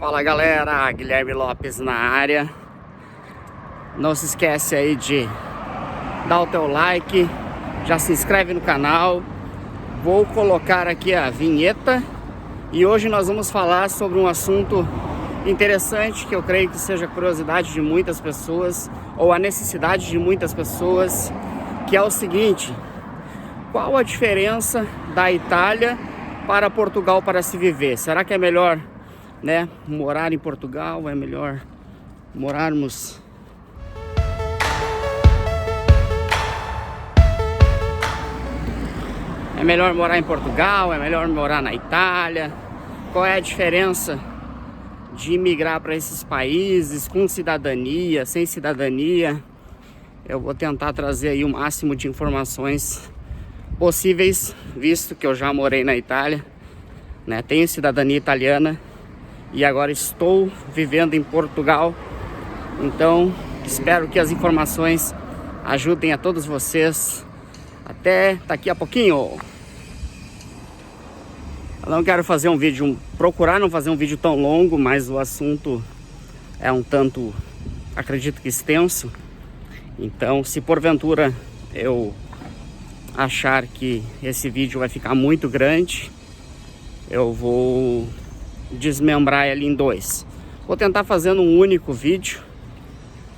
Fala galera, Guilherme Lopes na área. Não se esquece aí de dar o teu like, já se inscreve no canal. Vou colocar aqui a vinheta e hoje nós vamos falar sobre um assunto interessante que eu creio que seja curiosidade de muitas pessoas ou a necessidade de muitas pessoas, que é o seguinte: qual a diferença da Itália para Portugal para se viver? Será que é melhor, né, morar em Portugal? É melhor morarmos morar em Portugal? É melhor morar na Itália? Qual é a diferença de imigrar para esses países com cidadania, sem cidadania? Eu vou tentar trazer aí o máximo de informações possíveis, visto que eu já morei na Itália, né? Tenho cidadania italiana e agora estou vivendo em Portugal. Então espero que as informações ajudem a todos vocês. Até daqui a pouquinho. Eu não quero fazer um vídeo, procurar não fazer um vídeo tão longo, mas o assunto é um tanto, acredito que extenso. Então, se porventura eu achar que esse vídeo vai ficar muito grande, eu vou desmembrar ele em dois. Vou tentar fazer um único vídeo,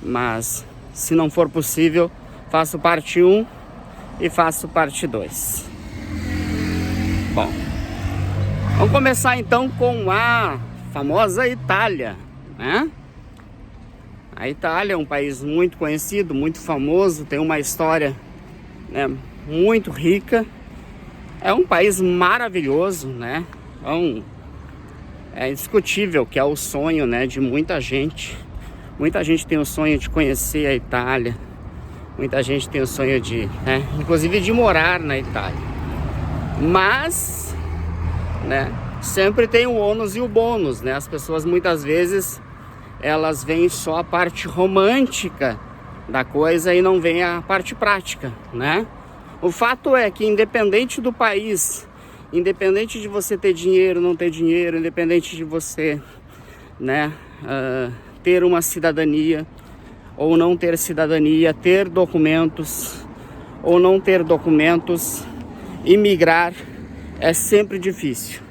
mas se não for possível, faço parte 1 e faço parte 2. Bom, vamos começar então com a famosa Itália, né? A Itália é um país muito conhecido, muito famoso, tem uma história, né, muito rica. É um país maravilhoso, né? É indiscutível que é o sonho, né, de muita gente. Muita gente tem o sonho de conhecer a Itália. Muita gente tem o sonho de, né, inclusive de morar na Itália. Mas, né, sempre tem o ônus e o bônus, né? As pessoas muitas vezes elas veem só a parte romântica da coisa e não veem a parte prática, né? O fato é que independente do país, independente de você ter dinheiro, não ter dinheiro, independente de você, né, ter uma cidadania ou não ter cidadania, ter documentos ou não ter documentos, imigrar é sempre difícil.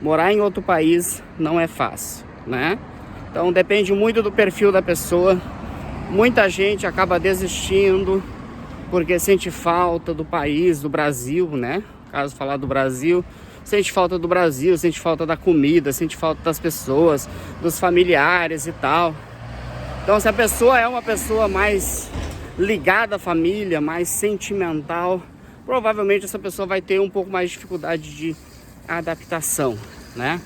Morar em outro país não é fácil, né? Então depende muito do perfil da pessoa. Muita gente acaba desistindo porque sente falta do país, do Brasil, né? Caso falar do Brasil, sente falta do Brasil, sente falta da comida, sente falta das pessoas, dos familiares e tal. Então, se a pessoa é uma pessoa mais ligada à família, mais sentimental, provavelmente essa pessoa vai ter um pouco mais de dificuldade de adaptação, né?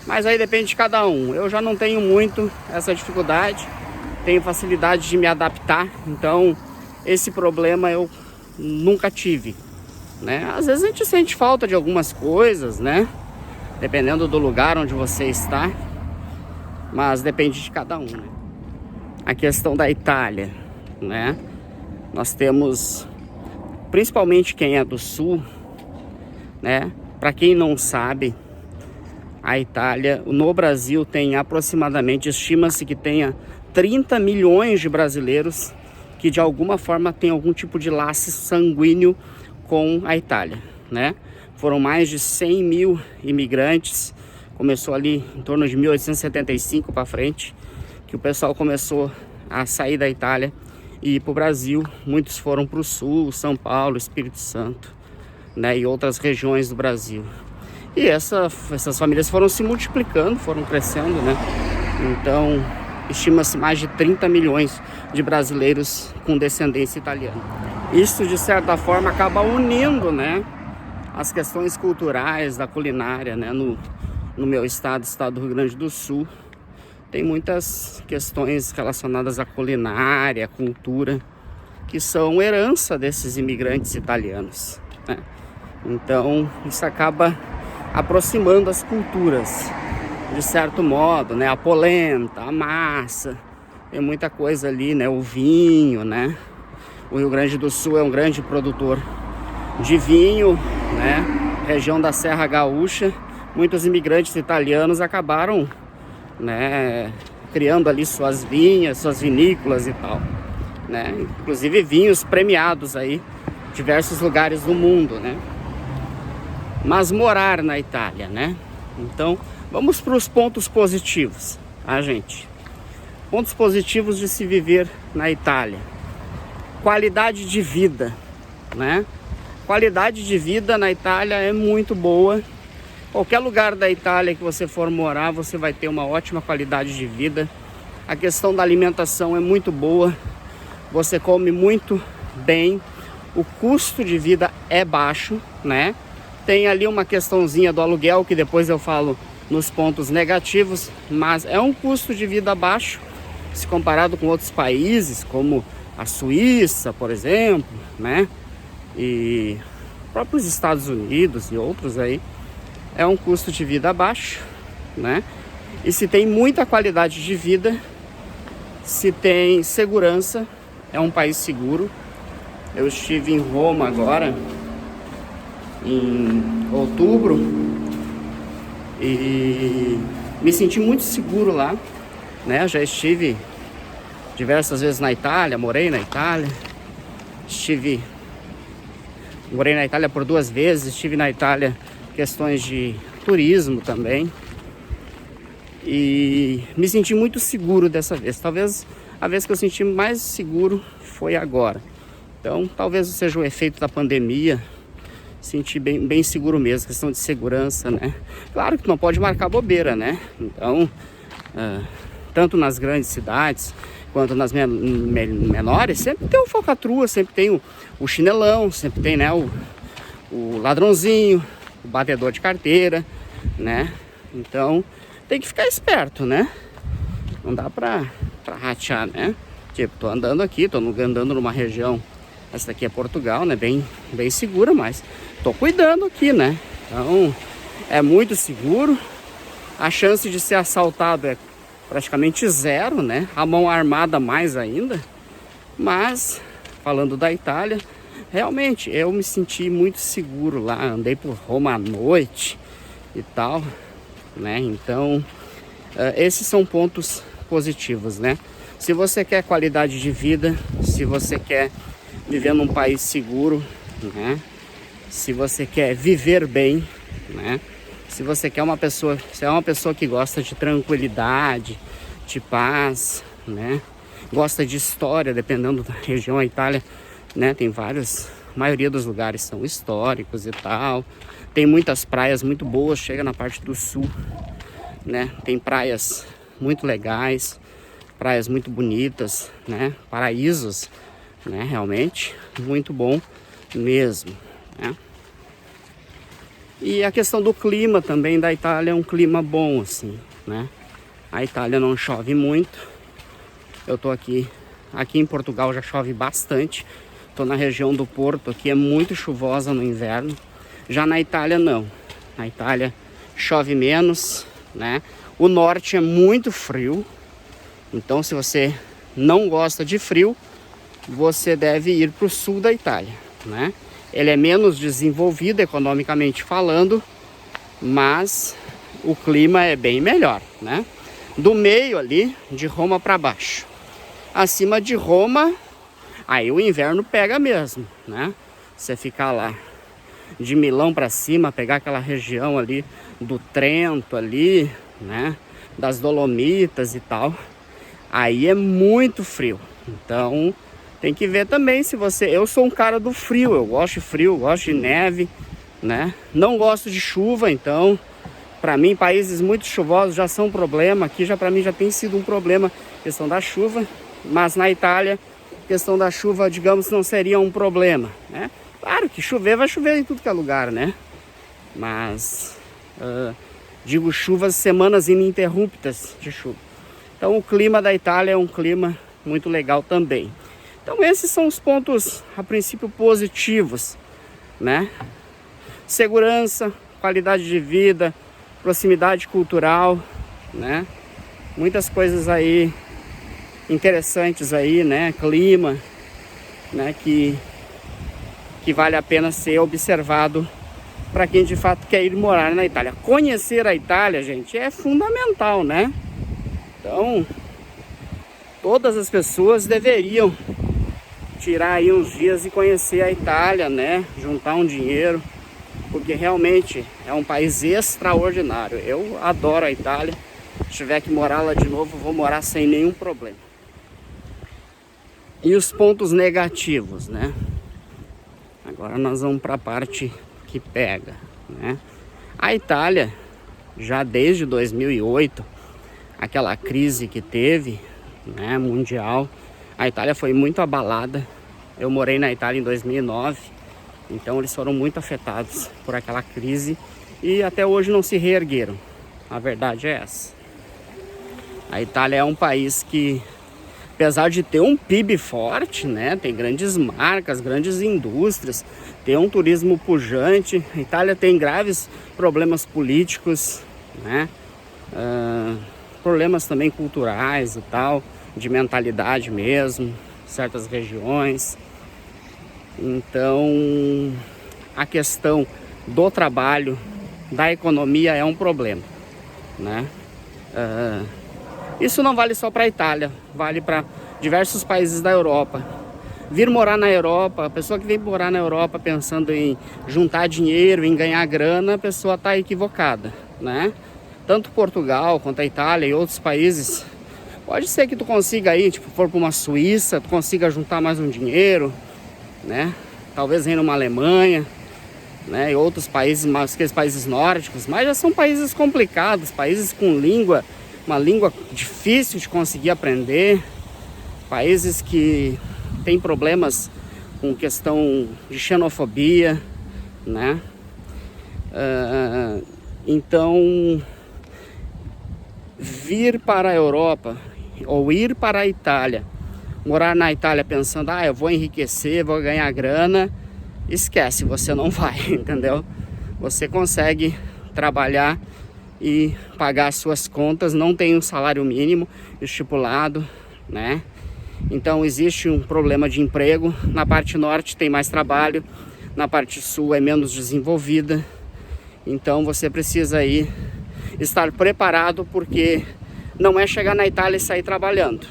Mas aí depende de cada um. Eu já não tenho muito essa dificuldade, tenho facilidade de me adaptar, então esse problema eu nunca tive, né? Às vezes a gente sente falta de algumas coisas, né? Dependendo do lugar onde você está, mas depende de cada um, né? A questão da Itália, né? Nós temos, principalmente quem é do sul, né? Para quem não sabe, a Itália, no Brasil, tem aproximadamente, estima-se que tenha 30 milhões de brasileiros que de alguma forma tem algum tipo de laço sanguíneo com a Itália, né? Foram mais de 100 mil imigrantes, começou ali em torno de 1875 para frente, que o pessoal começou a sair da Itália e ir para o Brasil. Muitos foram para o sul, São Paulo, Espírito Santo, né, e outras regiões do Brasil. E essas famílias foram se multiplicando, foram crescendo, né? Então, estima-se mais de 30 milhões de brasileiros com descendência italiana. Isso, de certa forma, acaba unindo, né, as questões culturais da culinária, né? No meu estado do Rio Grande do Sul, tem muitas questões relacionadas à culinária, à cultura, que são herança desses imigrantes italianos, né? Então, isso acaba aproximando as culturas, de certo modo, né? A polenta, a massa, tem muita coisa ali, né? O vinho, né? O Rio Grande do Sul é um grande produtor de vinho, né? Região da Serra Gaúcha, muitos imigrantes italianos acabaram né? Criando ali suas vinhas, suas vinícolas e tal, né? Inclusive vinhos premiados aí em diversos lugares do mundo, né? Mas morar na Itália, né? Então, vamos para os pontos positivos, tá, gente? Pontos positivos de se viver na Itália. Qualidade de vida, né? Qualidade de vida na Itália é muito boa. Qualquer lugar da Itália que você for morar, você vai ter uma ótima qualidade de vida. A questão da alimentação é muito boa. Você come muito bem. O custo de vida é baixo, né? Tem ali uma questãozinha do aluguel, que depois eu falo nos pontos negativos, mas é um custo de vida baixo, se comparado com outros países, como a Suíça, por exemplo, né? E próprios Estados Unidos e outros aí, é um custo de vida baixo, né? E se tem muita qualidade de vida, se tem segurança, é um país seguro. Eu estive em Roma agora, em outubro, e me senti muito seguro lá, né? Já estive diversas vezes na Itália, morei na Itália, morei na Itália por 2 vezes, estive na Itália questões de turismo também, e me senti muito seguro dessa vez. Talvez a vez que eu senti mais seguro foi agora. Então talvez seja o efeito da pandemia. Senti bem seguro mesmo, questão de segurança, né? Claro que não pode marcar bobeira, né? Então, tanto nas grandes cidades quanto nas menores, sempre tem o falcatrua, sempre tem o chinelão, sempre tem, né, o ladrãozinho, o batedor de carteira, né? Então, tem que ficar esperto, né? Não dá pra ratear, né? Tipo, tô andando aqui, tô andando numa região, essa daqui é Portugal, né? Bem segura, mas tô cuidando aqui, né? Então, é muito seguro. A chance de ser assaltado é praticamente zero, né? A mão armada mais ainda. Mas, falando da Itália, realmente eu me senti muito seguro lá. Andei por Roma à noite e tal, né? Então, esses são pontos positivos, né? Se você quer qualidade de vida, se você quer viver num país seguro, né? Se você quer viver bem, né? Se você quer se é uma pessoa que gosta de tranquilidade, de paz, né? Gosta de história, dependendo da região, a Itália, né? Tem vários, a maioria dos lugares são históricos e tal. Tem muitas praias muito boas, chega na parte do sul, né? Tem praias muito legais, praias muito bonitas, né? Paraísos, né? Realmente muito bom mesmo, né? E a questão do clima também da Itália é um clima bom, assim, né? A Itália não chove muito. Eu tô aqui em Portugal já chove bastante. Tô na região do Porto, aqui é muito chuvosa no inverno. Já na Itália não. Na Itália chove menos, né? O norte é muito frio. Então, se você não gosta de frio, você deve ir para o sul da Itália, né? Ele é menos desenvolvido economicamente falando, mas o clima é bem melhor, né? Do meio ali, de Roma para baixo. Acima de Roma, aí o inverno pega mesmo, né? Você ficar lá de Milão para cima, pegar aquela região ali do Trento ali, né? Das Dolomitas e tal. Aí é muito frio. Então, tem que ver também se você... Eu sou um cara do frio, eu gosto de frio, gosto de neve, né? Não gosto de chuva, então, para mim, países muito chuvosos já são um problema. Aqui já para mim já tem sido um problema a questão da chuva, mas na Itália, a questão da chuva, digamos, não seria um problema, né? Claro que chover, vai chover em tudo que é lugar, né? Mas, digo chuvas, semanas ininterruptas de chuva. Então, o clima da Itália é um clima muito legal também. Então esses são os pontos, a princípio, positivos, né? Segurança, qualidade de vida, proximidade cultural, né? Muitas coisas aí interessantes aí, né? Clima, né? Que vale a pena ser observado para quem de fato quer ir morar na Itália. Conhecer a Itália, gente, é fundamental, né? Então, todas as pessoas deveriam tirar aí uns dias e conhecer a Itália, né? Juntar um dinheiro, porque realmente é um país extraordinário. Eu adoro a Itália. Se tiver que morar lá de novo, vou morar sem nenhum problema. E os pontos negativos, né? Agora nós vamos para a parte que pega, né? A Itália, já desde 2008, aquela crise que teve, né, mundial, a Itália foi muito abalada. Eu morei na Itália em 2009, então eles foram muito afetados por aquela crise e até hoje não se reergueram. A verdade é essa. A Itália é um país que, apesar de ter um PIB forte, né, tem grandes marcas, grandes indústrias, tem um turismo pujante. A Itália tem graves problemas políticos, né, problemas também culturais e tal, de mentalidade mesmo, certas regiões. Então, a questão do trabalho, da economia é um problema, né? Isso não vale só para a Itália, vale para diversos países da Europa. Vir morar na Europa, a pessoa que vem morar na Europa pensando em juntar dinheiro, em ganhar grana, a pessoa está equivocada, né? Tanto Portugal quanto a Itália e outros países, pode ser que tu consiga aí, tipo, for para uma Suíça, tu consiga juntar mais um dinheiro, né? Talvez ir numa Alemanha, né? E outros países, mais aqueles países nórdicos, mas já são países complicados, países com língua, uma língua difícil de conseguir aprender, países que têm problemas com questão de xenofobia, né? Então, vir para a Europa ou ir para a Itália, morar na Itália pensando, eu vou enriquecer, vou ganhar grana, esquece, você não vai, entendeu? Você consegue trabalhar e pagar as suas contas, não tem um salário mínimo estipulado, né? Então existe um problema de emprego. Na parte norte tem mais trabalho, na parte sul é menos desenvolvida. Então você precisa aí estar preparado, porque não é chegar na Itália e sair trabalhando.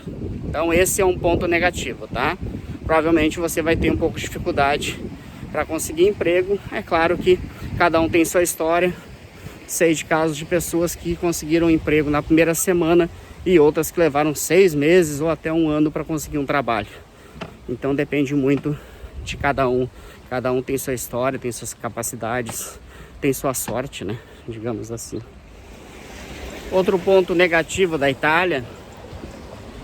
Então esse é um ponto negativo, tá? Provavelmente você vai ter um pouco de dificuldade para conseguir emprego. É claro que cada um tem sua história. Sei de casos de pessoas que conseguiram emprego na primeira semana e outras que levaram 6 meses ou até 1 ano para conseguir um trabalho. Então depende muito de cada um. Cada um tem sua história, tem suas capacidades, tem sua sorte, né? Digamos assim. Outro ponto negativo da Itália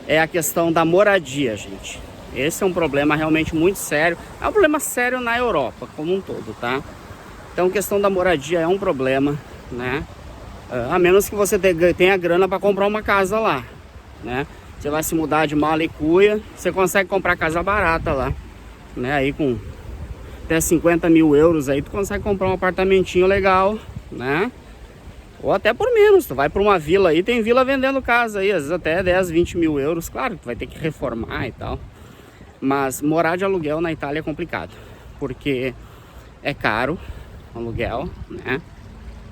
é a questão da moradia, gente. Esse é um problema realmente muito sério. É um problema sério na Europa como um todo, tá? Então a questão da moradia é um problema, né? A menos que você tenha grana para comprar uma casa lá, né? Você vai se mudar de Mala e Cuia, você consegue comprar casa barata lá, né? Aí com até 50 mil euros aí tu consegue comprar um apartamentinho legal, né? Ou até por menos, tu vai para uma vila aí, tem vila vendendo casa aí, às vezes até 10, 20 mil euros. Claro, tu vai ter que reformar e tal. Mas morar de aluguel na Itália é complicado, porque é caro o aluguel, né?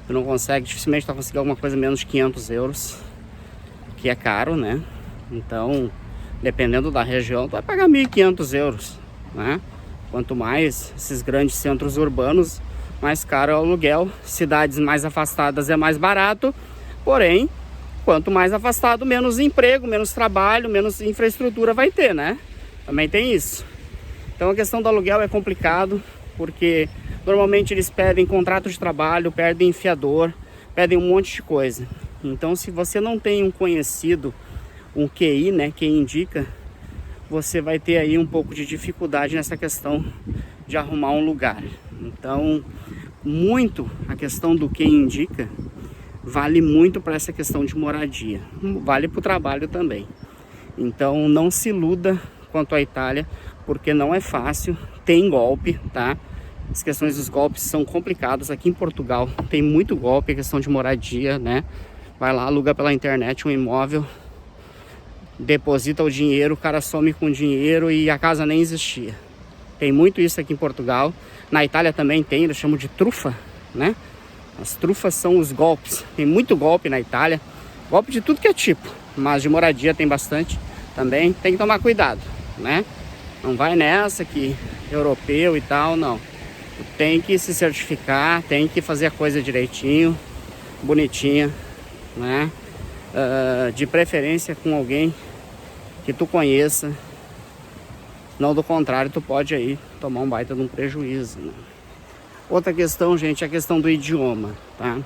Tu não consegue, dificilmente tu vai conseguir alguma coisa menos de 500 euros, que é caro, né? Então, dependendo da região, tu vai pagar 1.500 euros, né? Quanto mais esses grandes centros urbanos, mais caro é o aluguel. Cidades mais afastadas é mais barato, porém, quanto mais afastado, menos emprego, menos trabalho, menos infraestrutura vai ter, né? Também tem isso. Então a questão do aluguel é complicado, porque normalmente eles pedem contrato de trabalho, pedem fiador, pedem um monte de coisa. Então se você não tem um conhecido, um QI, né, que indica, você vai ter aí um pouco de dificuldade nessa questão de arrumar um lugar. Então, muito a questão do que indica vale muito para essa questão de moradia. Vale para o trabalho também. Então, não se iluda quanto à Itália, porque não é fácil. Tem golpe, tá? As questões dos golpes são complicadas. Aqui em Portugal tem muito golpe, a questão de moradia, né? Vai lá, aluga pela internet um imóvel, deposita o dinheiro, o cara some com o dinheiro e a casa nem existia. Tem muito isso aqui em Portugal. Na Itália também tem, eles chamam de trufa, né? As trufas são os golpes. Tem muito golpe na Itália. Golpe de tudo que é tipo, mas de moradia tem bastante também. Tem que tomar cuidado, né? Não vai nessa que europeu e tal, não. Tem que se certificar, tem que fazer a coisa direitinho, bonitinha, né? De preferência com alguém que tu conheça. Não, do contrário, tu pode aí tomar um baita de um prejuízo, né? Outra questão, gente, é a questão do idioma, tá?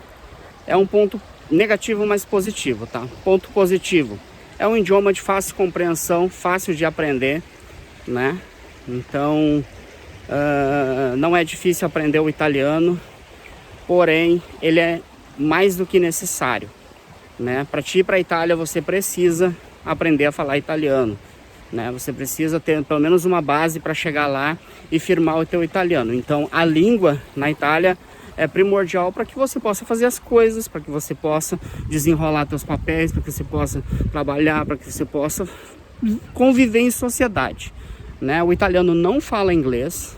É um ponto negativo, mas positivo, tá? Ponto positivo, é um idioma de fácil compreensão, fácil de aprender, né? Então, não é difícil aprender o italiano, porém, ele é mais do que necessário, né? Para ti ir para a Itália, você precisa aprender a falar italiano, né? Você precisa ter pelo menos uma base para chegar lá e firmar o teu italiano. Então, a língua na Itália é primordial para que você possa fazer as coisas, para que você possa desenrolar teus papéis, para que você possa trabalhar, para que você possa conviver em sociedade, né? O italiano não fala inglês,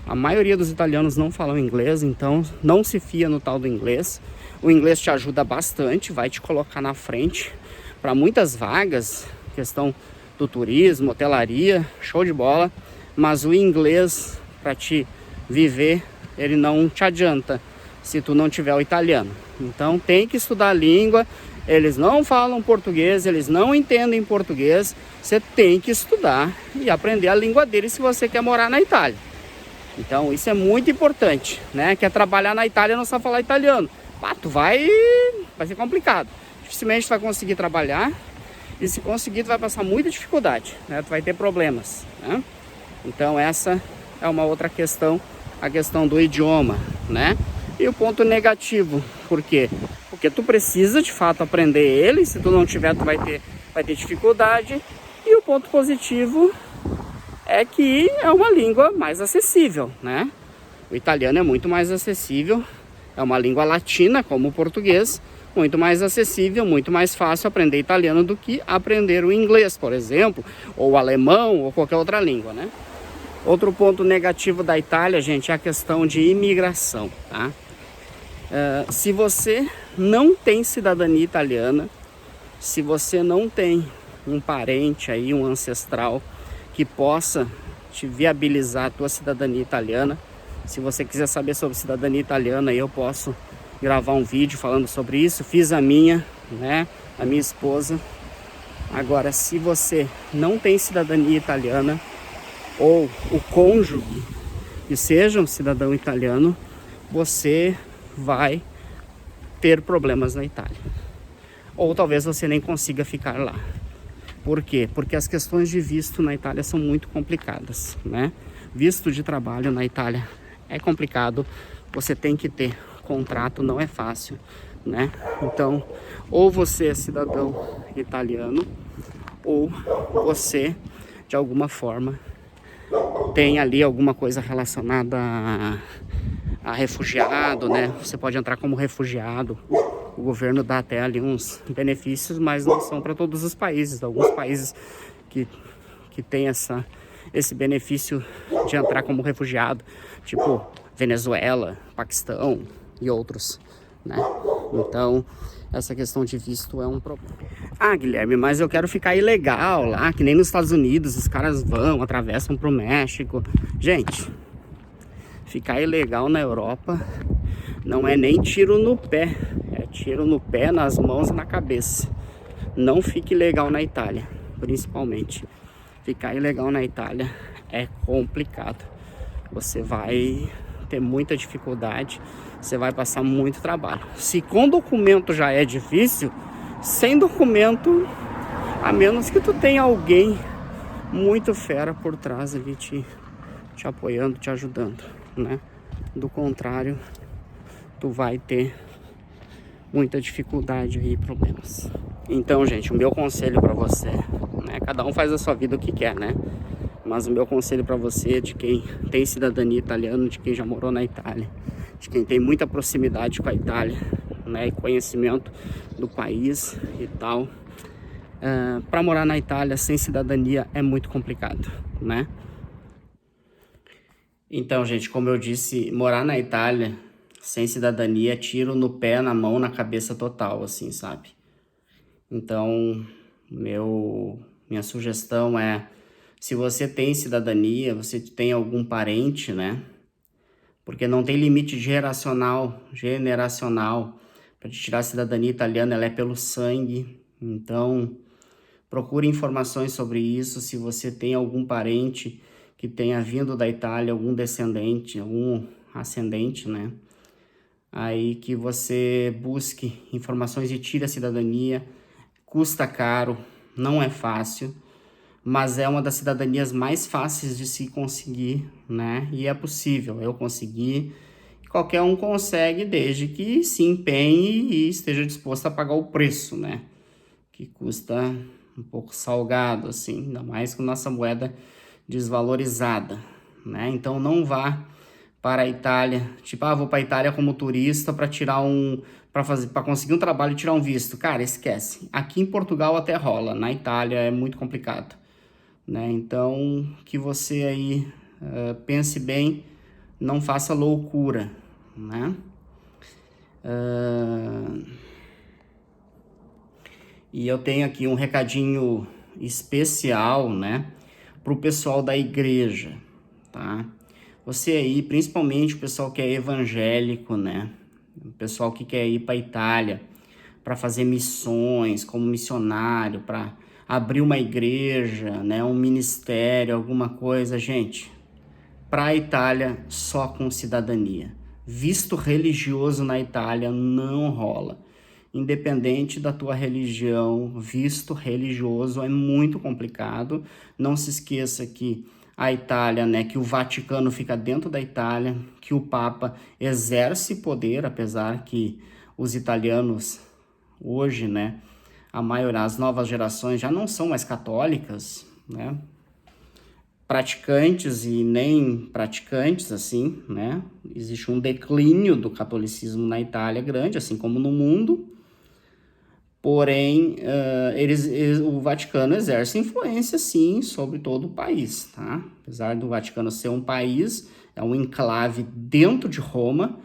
a maioria dos italianos não falam inglês, então não se fia no tal do inglês. O inglês te ajuda bastante, vai te colocar na frente para muitas vagas, questão do turismo, hotelaria, show de bola, mas o inglês para te viver, ele não te adianta se tu não tiver o italiano. Então tem que estudar a língua. Eles não falam português, eles não entendem português. Você tem que estudar e aprender a língua deles se você quer morar na Itália. Então isso é muito importante, né? Quer trabalhar na Itália e não sabe falar italiano, tu vai ser complicado. Dificilmente tu vai conseguir trabalhar, e se conseguir tu vai passar muita dificuldade, né? Tu vai ter problemas, né? Então essa é uma outra questão, a questão do idioma, né? E o ponto negativo, por quê? Porque tu precisa de fato aprender ele, se tu não tiver tu vai ter dificuldade. E o ponto positivo é que é uma língua mais acessível, né? O italiano é muito mais acessível, é uma língua latina como o português, muito mais acessível, muito mais fácil aprender italiano do que aprender o inglês, por exemplo, ou o alemão, ou qualquer outra língua, né? Outro ponto negativo da Itália, gente, é a questão de imigração, tá? Se você não tem cidadania italiana, se você não tem um parente aí, um ancestral que possa te viabilizar a tua cidadania italiana, se você quiser saber sobre cidadania italiana, eu posso gravar um vídeo falando sobre isso. Fiz a minha, né? A minha esposa. Agora, se você não tem cidadania italiana ou o cônjuge que seja um cidadão italiano, você vai ter problemas na Itália. Ou talvez você nem consiga ficar lá. Por quê? Porque as questões de visto na Itália são muito complicadas, né? Visto de trabalho na Itália é complicado, você tem que ter contrato, não é fácil, né? Então, ou você é cidadão italiano, ou você, de alguma forma, tem ali alguma coisa relacionada a refugiado, né? Você pode entrar como refugiado. O governo dá até ali uns benefícios, mas não são para todos os países. Alguns países que tem esse benefício de entrar como refugiado, tipo Venezuela, Paquistão e outros, né? Então, essa questão de visto é um problema. Guilherme, mas eu quero ficar ilegal lá, que nem nos Estados Unidos, os caras atravessam pro México. Gente, ficar ilegal na Europa não é nem tiro no pé, é tiro no pé, nas mãos e na cabeça. Não fique ilegal na Itália, principalmente. Ficar ilegal na Itália é complicado. Você vai ter muita dificuldade, você vai passar muito trabalho. Se com documento já é difícil, sem documento, a menos que tu tenha alguém muito fera por trás ali te apoiando, te ajudando, né? Do contrário, tu vai ter muita dificuldade e problemas. Então, gente, o meu conselho para você, né? Cada um faz a sua vida o que quer, né? Mas o meu conselho para você, de quem tem cidadania italiana, de quem já morou na Itália, de quem tem muita proximidade com a Itália, né? E conhecimento do país e tal, para morar na Itália sem cidadania é muito complicado, né? Então, gente, como eu disse, morar na Itália sem cidadania é tiro no pé, na mão, na cabeça total, assim, sabe? Então, minha sugestão é, se você tem cidadania, você tem algum parente, né? Porque não tem limite generacional para te tirar a cidadania italiana, ela é pelo sangue. Então, procure informações sobre isso. Se você tem algum parente que tenha vindo da Itália, algum descendente, algum ascendente, né? Aí que você busque informações e tire a cidadania. Custa caro, não é fácil, mas é uma das cidadanias mais fáceis de se conseguir, né? E é possível, eu consegui. Qualquer um consegue, desde que se empenhe e esteja disposto a pagar o preço, né? Que custa um pouco salgado, assim, ainda mais com nossa moeda desvalorizada, né? Então não vá para a Itália, tipo, vou para a Itália como turista para tirar para conseguir um trabalho e tirar um visto. Cara, esquece. Aqui em Portugal até rola, na Itália é muito complicado, né? Então, que você aí pense bem, não faça loucura, né? E eu tenho aqui um recadinho especial, né, para o pessoal da igreja, tá? Você aí, principalmente o pessoal que é evangélico, né? O pessoal que quer ir para a Itália para fazer missões como missionário, para abrir uma igreja, né, um ministério, alguma coisa, gente. Para a Itália só com cidadania. Visto religioso na Itália não rola. Independente da tua religião, visto religioso é muito complicado. Não se esqueça que a Itália, né, que o Vaticano fica dentro da Itália, que o Papa exerce poder, apesar que os italianos hoje, né, a maioria, as novas gerações já não são mais católicas, né, praticantes e nem praticantes, assim, né, existe um declínio do catolicismo na Itália grande, assim como no mundo. Porém, o Vaticano exerce influência, sim, sobre todo o país, tá? Apesar do Vaticano ser um país, é um enclave dentro de Roma,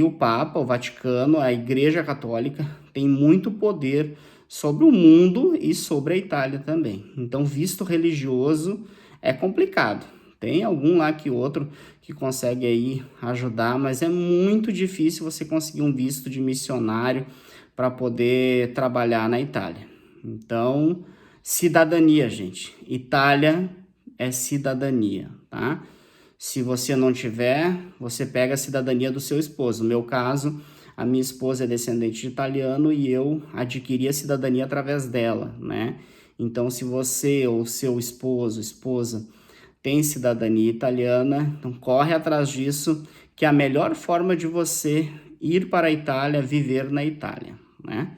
o Papa, o Vaticano, a Igreja Católica, tem muito poder sobre o mundo e sobre a Itália também. Então, visto religioso é complicado. Tem algum lá que outro que consegue aí ajudar, mas é muito difícil você conseguir um visto de missionário para poder trabalhar na Itália. Então, cidadania, gente. Itália é cidadania, tá? Se você não tiver, você pega a cidadania do seu esposo. No meu caso, a minha esposa é descendente de italiano e eu adquiri a cidadania através dela, né? Então, se você ou seu esposo, esposa, tem cidadania italiana, então corre atrás disso, que é a melhor forma de você ir para a Itália, viver na Itália, né?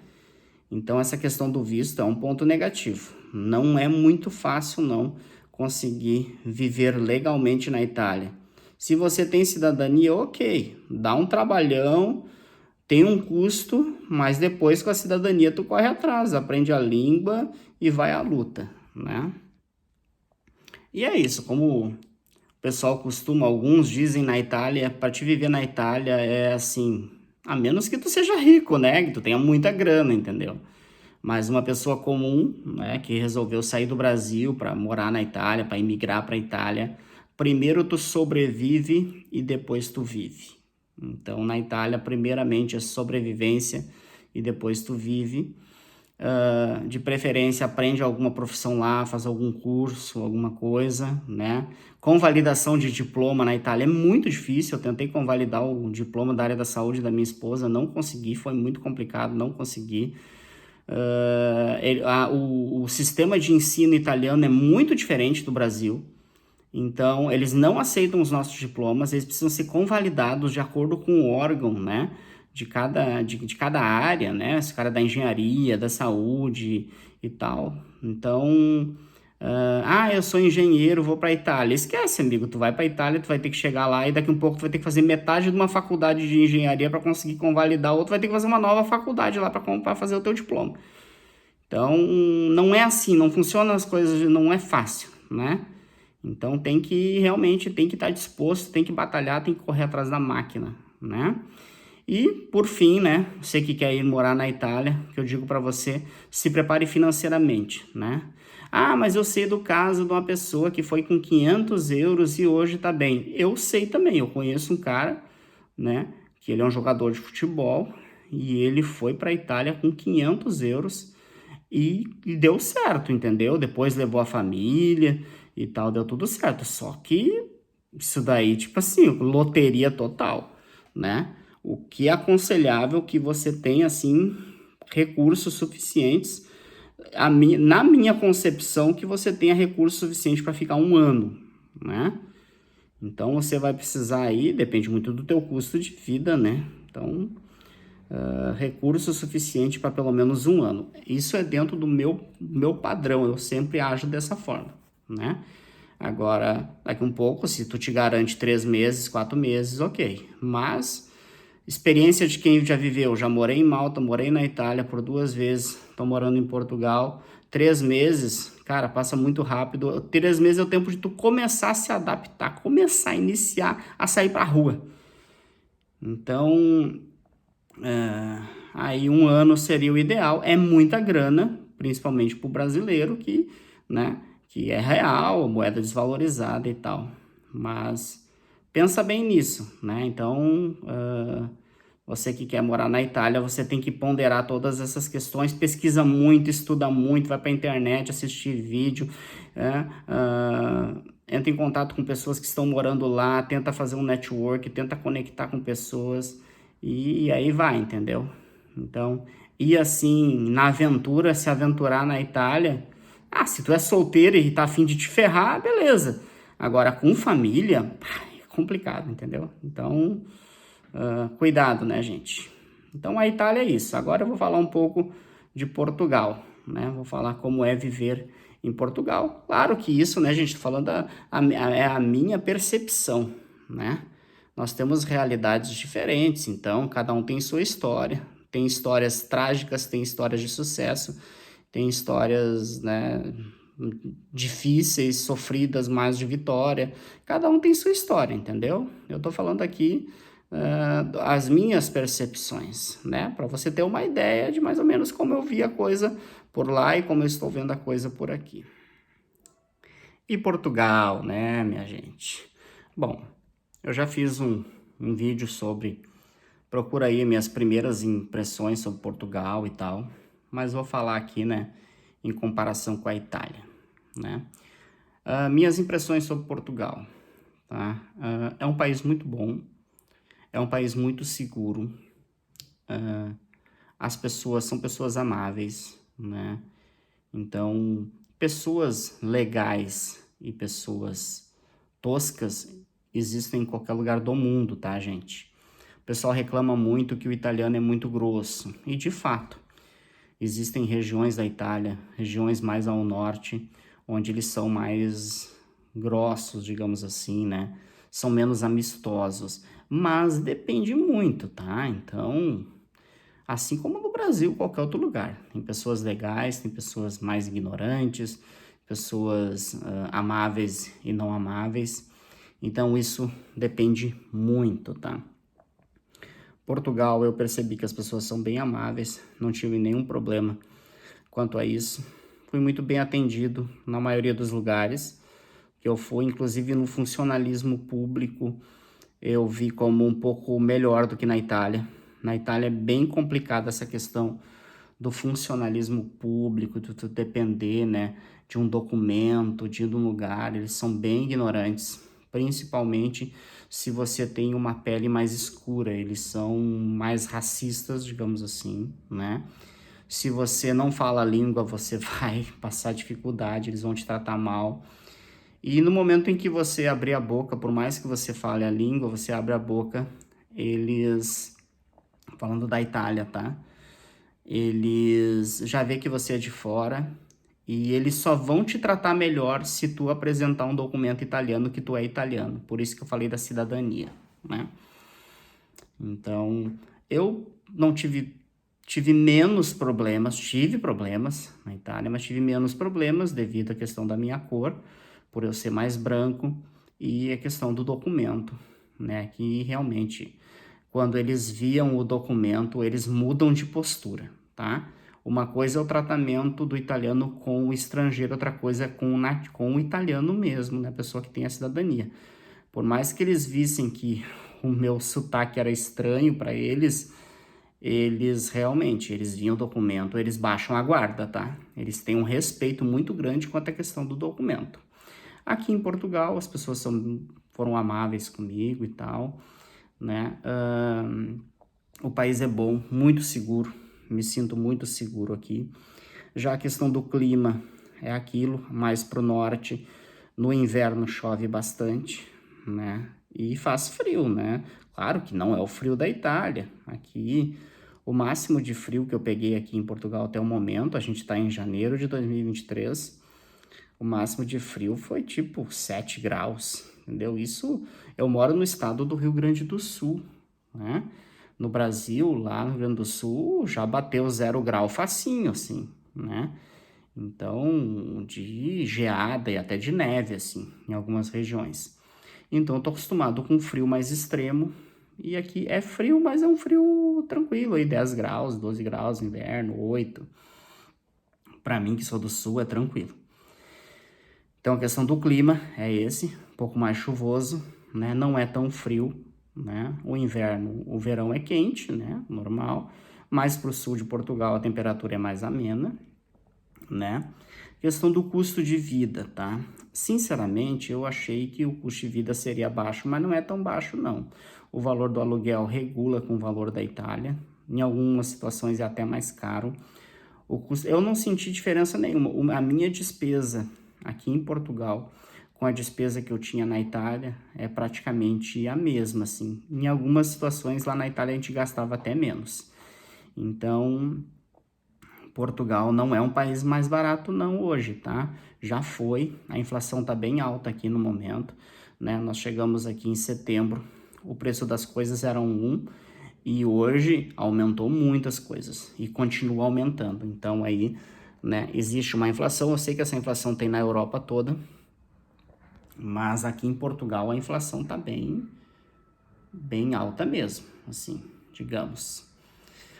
Então, essa questão do visto é um ponto negativo. Não é muito fácil, não, conseguir viver legalmente na Itália. Se você tem cidadania, ok, dá um trabalhão, tem um custo, mas depois com a cidadania tu corre atrás, aprende a língua e vai à luta, né? E é isso, como o pessoal costuma, alguns dizem na Itália, para te viver na Itália é assim, a menos que tu seja rico, né? Que tu tenha muita grana, entendeu? Mas uma pessoa comum, né, que resolveu sair do Brasil para morar na Itália, para emigrar para a Itália, primeiro tu sobrevive e depois tu vive. Então, na Itália, primeiramente é sobrevivência e depois tu vive. De preferência, aprende alguma profissão lá, faz algum curso, alguma coisa, né? Convalidação de diploma na Itália é muito difícil. Eu tentei convalidar o diploma da área da saúde da minha esposa, não consegui, foi muito complicado, não consegui. O sistema de ensino italiano é muito diferente do Brasil, então eles não aceitam os nossos diplomas, eles precisam ser convalidados de acordo com o órgão, né? De cada área, né? Esse cara da engenharia, da saúde e tal. Então, eu sou engenheiro, vou para a Itália. Esquece, amigo, tu vai para a Itália, tu vai ter que chegar lá e daqui a um pouco tu vai ter que fazer metade de uma faculdade de engenharia para conseguir convalidar, ou tu vai ter que fazer uma nova faculdade lá para fazer o teu diploma. Então, não é assim, não funciona as coisas, não é fácil, né? Então, realmente tem que estar disposto, tem que batalhar, tem que correr atrás da máquina, né? E, por fim, né, você que quer ir morar na Itália, que eu digo para você, se prepare financeiramente, né? Ah, mas eu sei do caso de uma pessoa que foi com 500 euros e hoje tá bem. Eu sei também, eu conheço um cara, né, que ele é um jogador de futebol e ele foi para a Itália com 500 euros e deu certo, entendeu? Depois levou a família e tal, deu tudo certo. Só que isso daí, tipo assim, loteria total, né? O que é aconselhável que você tenha, assim, recursos suficientes, na minha concepção, que você tenha recursos suficientes para ficar um ano, né? Então, você vai precisar aí, depende muito do teu custo de vida, né? Então, recurso suficiente para pelo menos um ano. Isso é dentro do meu padrão, eu sempre ajo dessa forma, né? Agora, daqui um pouco, se tu te garante 3 meses, 4 meses, ok. Mas, experiência de quem já viveu, já morei em Malta, morei na Itália por 2 vezes, tô morando em Portugal, 3 meses, cara, passa muito rápido. 3 meses é o tempo de tu começar a se adaptar, começar a iniciar a sair pra rua. Então, aí um ano seria o ideal. É muita grana, principalmente para o brasileiro né, que é real, moeda desvalorizada e tal. Mas pensa bem nisso, né? Então, você que quer morar na Itália, você tem que ponderar todas essas questões, pesquisa muito, estuda muito, vai para a internet, assistir vídeo, entra em contato com pessoas que estão morando lá, tenta fazer um network, tenta conectar com pessoas e aí vai, entendeu? Então, e assim, na aventura, se aventurar na Itália, se tu é solteiro e tá afim de te ferrar, beleza. Agora, com família, é complicado, entendeu? Então, cuidado, né, gente? Então, a Itália é isso. Agora eu vou falar um pouco de Portugal, né? Vou falar como é viver em Portugal. Claro que isso, né, gente, tô falando é a minha percepção, né? Nós temos realidades diferentes, então cada um tem sua história. Tem histórias trágicas, tem histórias de sucesso, tem histórias, né, difíceis, sofridas, mas de vitória. Cada um tem sua história, entendeu? Eu tô falando aqui as minhas percepções, né? Para você ter uma ideia de mais ou menos como eu vi a coisa por lá e como eu estou vendo a coisa por aqui. E Portugal, né, minha gente? Bom, eu já fiz um vídeo sobre... Procura aí minhas primeiras impressões sobre Portugal e tal. Mas vou falar aqui, né, em comparação com a Itália, né? Minhas impressões sobre Portugal, tá? É um país muito bom. É um país muito seguro. As pessoas são pessoas amáveis, né? Então, pessoas legais e pessoas toscas existem em qualquer lugar do mundo, tá, gente? O pessoal reclama muito que o italiano é muito grosso. E, de fato, existem regiões da Itália, regiões mais ao norte, onde eles são mais grossos, digamos assim, né? São menos amistosos. Mas depende muito, tá? Então, assim como no Brasil, qualquer outro lugar. Tem pessoas legais, tem pessoas mais ignorantes, pessoas amáveis e não amáveis. Então, isso depende muito, tá? Portugal, eu percebi que as pessoas são bem amáveis, não tive nenhum problema quanto a isso. Fui muito bem atendido na maioria dos lugares que eu fui, inclusive no funcionalismo público, eu vi como um pouco melhor do que na Itália. Na Itália é bem complicada essa questão do funcionalismo público, de tu depender, né, de um documento, de ir num lugar, eles são bem ignorantes, principalmente se você tem uma pele mais escura, eles são mais racistas, digamos assim, né? Se você não fala a língua, você vai passar dificuldade, eles vão te tratar mal. E no momento em que você abrir a boca, por mais que você fale a língua, você abre a boca, eles, falando da Itália, tá? Eles já vê que você é de fora e eles só vão te tratar melhor se tu apresentar um documento italiano que tu é italiano. Por isso que eu falei da cidadania, né? Então, eu não tive menos problemas, tive problemas na Itália, mas tive menos problemas devido à questão da minha cor, por eu ser mais branco, e a questão do documento, né? Que realmente, quando eles viam o documento, eles mudam de postura, tá? Uma coisa é o tratamento do italiano com o estrangeiro, outra coisa é com o italiano mesmo, né? A pessoa que tem a cidadania. Por mais que eles vissem que o meu sotaque era estranho para eles, eles realmente, eles viam o documento, eles baixam a guarda, tá? Eles têm um respeito muito grande quanto à questão do documento. Aqui em Portugal, as pessoas foram amáveis comigo e tal, né? O país é bom, muito seguro, me sinto muito seguro aqui. Já a questão do clima é aquilo, mais para o norte, no inverno chove bastante, né? E faz frio, né? Claro que não é o frio da Itália. Aqui, o máximo de frio que eu peguei aqui em Portugal até o momento, a gente está em janeiro de 2023, o máximo de frio foi tipo 7 graus, entendeu? Isso, eu moro no estado do Rio Grande do Sul, né? No Brasil, lá no Rio Grande do Sul, já bateu 0 grau facinho, assim, né? Então, de geada e até de neve, assim, em algumas regiões. Então, eu tô acostumado com frio mais extremo. E aqui é frio, mas é um frio tranquilo, aí 10 graus, 12 graus no inverno, 8. Para mim, que sou do sul, é tranquilo. Então, a questão do clima é esse, um pouco mais chuvoso, né? Não é tão frio, né? O verão é quente, né? Normal. Mais para o sul de Portugal, a temperatura é mais amena, né? Questão do custo de vida, tá? Sinceramente, eu achei que o custo de vida seria baixo, mas não é tão baixo, não. O valor do aluguel regula com o valor da Itália. Em algumas situações é até mais caro. O custo, eu não senti diferença nenhuma. A minha despesa aqui em Portugal com a despesa que eu tinha na Itália é praticamente a mesma, assim. Em algumas situações lá na Itália a gente gastava até menos. Então, Portugal não é um país mais barato não hoje, tá? Já foi, a inflação tá bem alta aqui no momento, né? Nós chegamos aqui em setembro, o preço das coisas era e hoje aumentou muitas coisas e continua aumentando. Então aí, né, existe uma inflação, eu sei que essa inflação tem na Europa toda, mas aqui em Portugal a inflação tá bem alta mesmo, assim, digamos.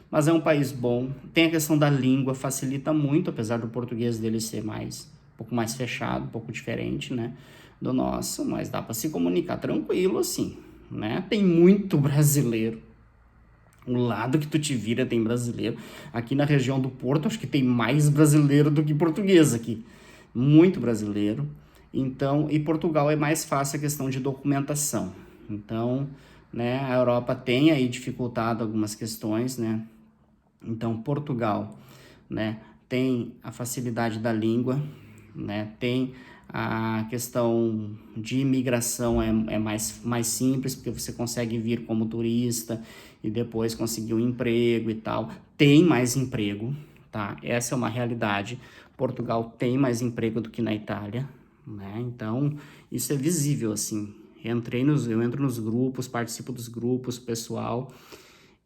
Mas é um país bom. Tem a questão da língua, facilita muito, apesar do português dele ser um pouco mais fechado, um pouco diferente, né, do nosso, mas dá para se comunicar tranquilo, assim, né? Tem muito brasileiro. O lado que tu te vira tem brasileiro. Aqui na região do Porto, acho que tem mais brasileiro do que português aqui. Muito brasileiro. Então, e Portugal é mais fácil a questão de documentação. Então, né, a Europa tem aí dificultado algumas questões, né? Então, Portugal, né, tem a facilidade da língua, né, tem a questão de imigração é mais simples, porque você consegue vir como turista e depois conseguir um emprego e tal. Tem mais emprego, tá? Essa é uma realidade. Portugal tem mais emprego do que na Itália, né? Então, isso é visível, assim. Eu entro nos grupos, participo dos grupos, pessoal,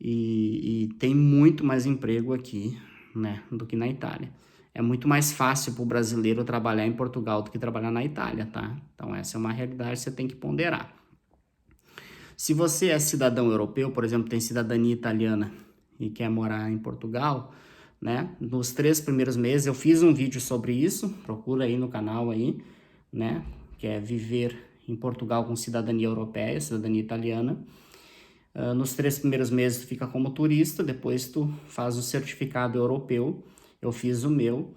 e tem muito mais emprego aqui, né, do que na Itália. É muito mais fácil para o brasileiro trabalhar em Portugal do que trabalhar na Itália, tá? Então essa é uma realidade que você tem que ponderar. Se você é cidadão europeu, por exemplo, tem cidadania italiana e quer morar em Portugal, né, nos 3 primeiros meses, eu fiz um vídeo sobre isso, procura aí no canal aí, né, que é viver em Portugal com cidadania europeia, cidadania italiana. Nos 3 primeiros meses tu fica como turista, depois tu faz o certificado europeu. Eu fiz o meu,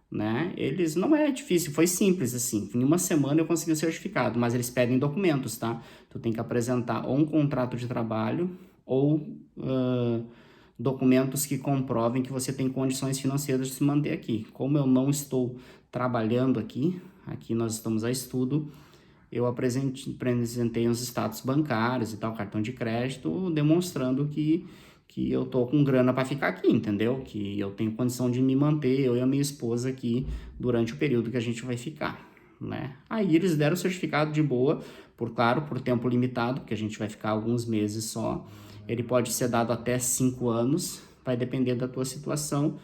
né? Eles não é difícil, foi simples assim. Em uma semana eu consegui o certificado, mas eles pedem documentos, tá? Tu tem que apresentar ou um contrato de trabalho ou documentos que comprovem que você tem condições financeiras de se manter aqui. Como eu não estou trabalhando aqui nós estamos a estudo, eu apresentei os status bancários e tal, cartão de crédito, demonstrando que eu tô com grana para ficar aqui, entendeu? Que eu tenho condição de me manter, eu e a minha esposa aqui, durante o período que a gente vai ficar, né? Aí eles deram o certificado de boa, por tempo limitado, porque a gente vai ficar alguns meses só. Ele pode ser dado até 5 anos, vai depender da tua situação,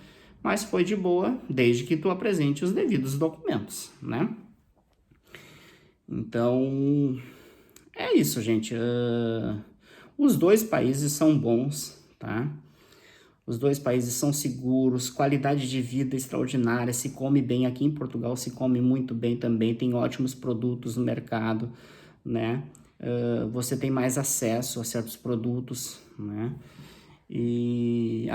mas foi de boa, desde que tu apresente os devidos documentos, né? Então, é isso, gente. Os dois países são bons, tá? Os dois países são seguros, qualidade de vida extraordinária, se come bem. Aqui em Portugal se come muito bem também, tem ótimos produtos no mercado, né? Você tem mais acesso a certos produtos, né? E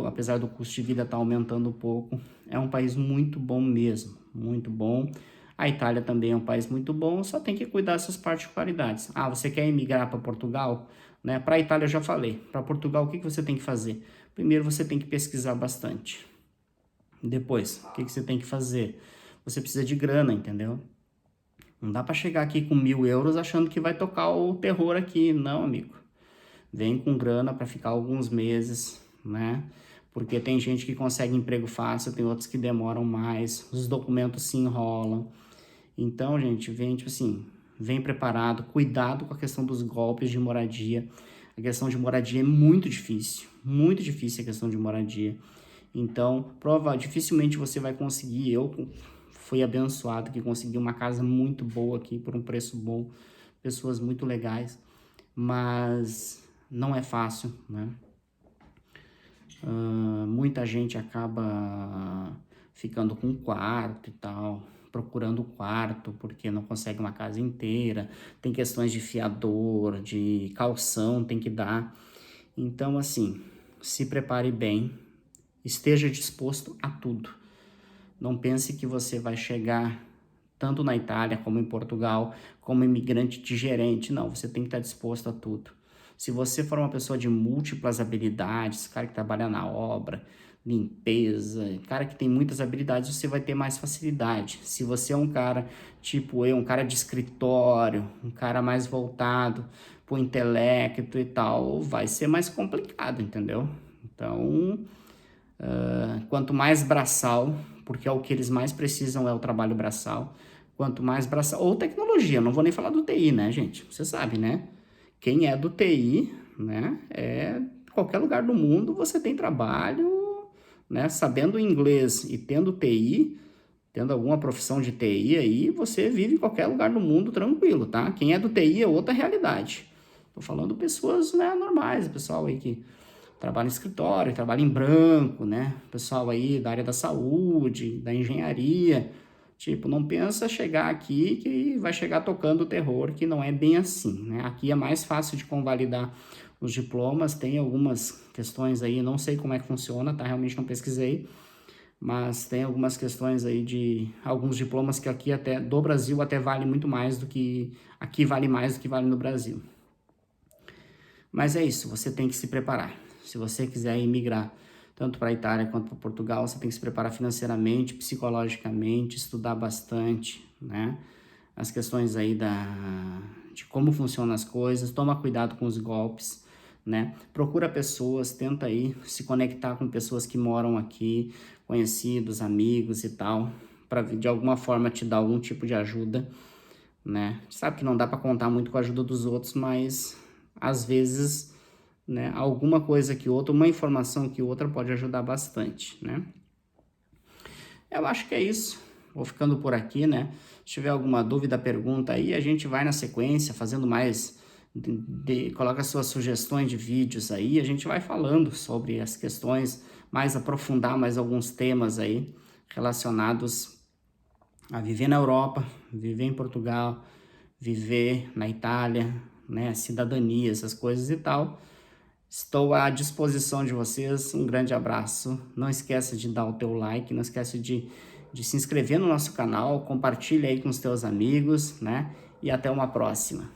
apesar do custo de vida estar aumentando um pouco, é um país muito bom mesmo, muito bom. A Itália também é um país muito bom, só tem que cuidar dessas particularidades. Ah, você quer emigrar para Portugal? Né? Para a Itália eu já falei. Para Portugal, o que você tem que fazer? Primeiro você tem que pesquisar bastante. Depois, o que você tem que fazer? Você precisa de grana, entendeu? Não dá para chegar aqui com 1.000 euros achando que vai tocar o terror aqui. Não, amigo. Vem com grana para ficar alguns meses, né? Porque tem gente que consegue emprego fácil, tem outros que demoram mais, os documentos se enrolam. Então, gente, vem tipo assim, vem preparado, cuidado com a questão dos golpes de moradia. A questão de moradia é muito difícil a questão de moradia. Então, dificilmente você vai conseguir. Eu fui abençoado que consegui uma casa muito boa aqui por um preço bom, pessoas muito legais, mas não é fácil, né? Muita gente acaba ficando com um quarto e tal, procurando quarto porque não consegue uma casa inteira, tem questões de fiador, de calção, tem que dar. Então, assim, se prepare bem, esteja disposto a tudo. Não pense que você vai chegar tanto na Itália como em Portugal, como imigrante de gerente. Não, você tem que estar disposto a tudo. Se você for uma pessoa de múltiplas habilidades, cara que trabalha na obra, limpeza, cara que tem muitas habilidades, você vai ter mais facilidade. Se você é um cara tipo eu, um cara de escritório, um cara mais voltado pro intelecto e tal, vai ser mais complicado, entendeu? Então, quanto mais braçal, porque é o que eles mais precisam, é o trabalho braçal, quanto mais braçal, ou tecnologia, não vou nem falar do TI, né, gente? Você sabe, né? Quem é do TI, né, qualquer lugar do mundo você tem trabalho, né, sabendo inglês e tendo TI, tendo alguma profissão de TI aí, você vive em qualquer lugar do mundo tranquilo, tá? Quem é do TI é outra realidade. Tô falando pessoas, né, normais, pessoal aí que trabalha em escritório, trabalha em branco, né, pessoal aí da área da saúde, da engenharia. Tipo, não pensa chegar aqui que vai chegar tocando terror, que não é bem assim, né? Aqui é mais fácil de convalidar os diplomas, tem algumas questões aí, não sei como é que funciona, tá? Realmente não pesquisei, mas tem algumas questões aí de alguns diplomas que aqui até, do Brasil, até vale muito mais do que, aqui vale mais do que vale no Brasil. Mas é isso, você tem que se preparar. Se você quiser imigrar tanto para a Itália quanto para Portugal, você tem que se preparar financeiramente, psicologicamente, estudar bastante, né? As questões aí de como funcionam as coisas, toma cuidado com os golpes, né? Procura pessoas, tenta aí se conectar com pessoas que moram aqui, conhecidos, amigos e tal, para de alguma forma te dar algum tipo de ajuda, né? Sabe que não dá para contar muito com a ajuda dos outros, mas às vezes, né, alguma coisa que outra, uma informação que outra pode ajudar bastante, né? Eu acho que é isso. Vou ficando por aqui, né? Se tiver alguma dúvida, pergunta aí, a gente vai na sequência, fazendo mais, coloca suas sugestões de vídeos aí, a gente vai falando sobre as questões, mais aprofundar mais alguns temas aí relacionados a viver na Europa, viver em Portugal, viver na Itália, né? Cidadania, essas coisas e tal. Estou à disposição de vocês, um grande abraço, não esqueça de dar o teu like, não esqueça de se inscrever no nosso canal, compartilha aí com os teus amigos, né? E até uma próxima.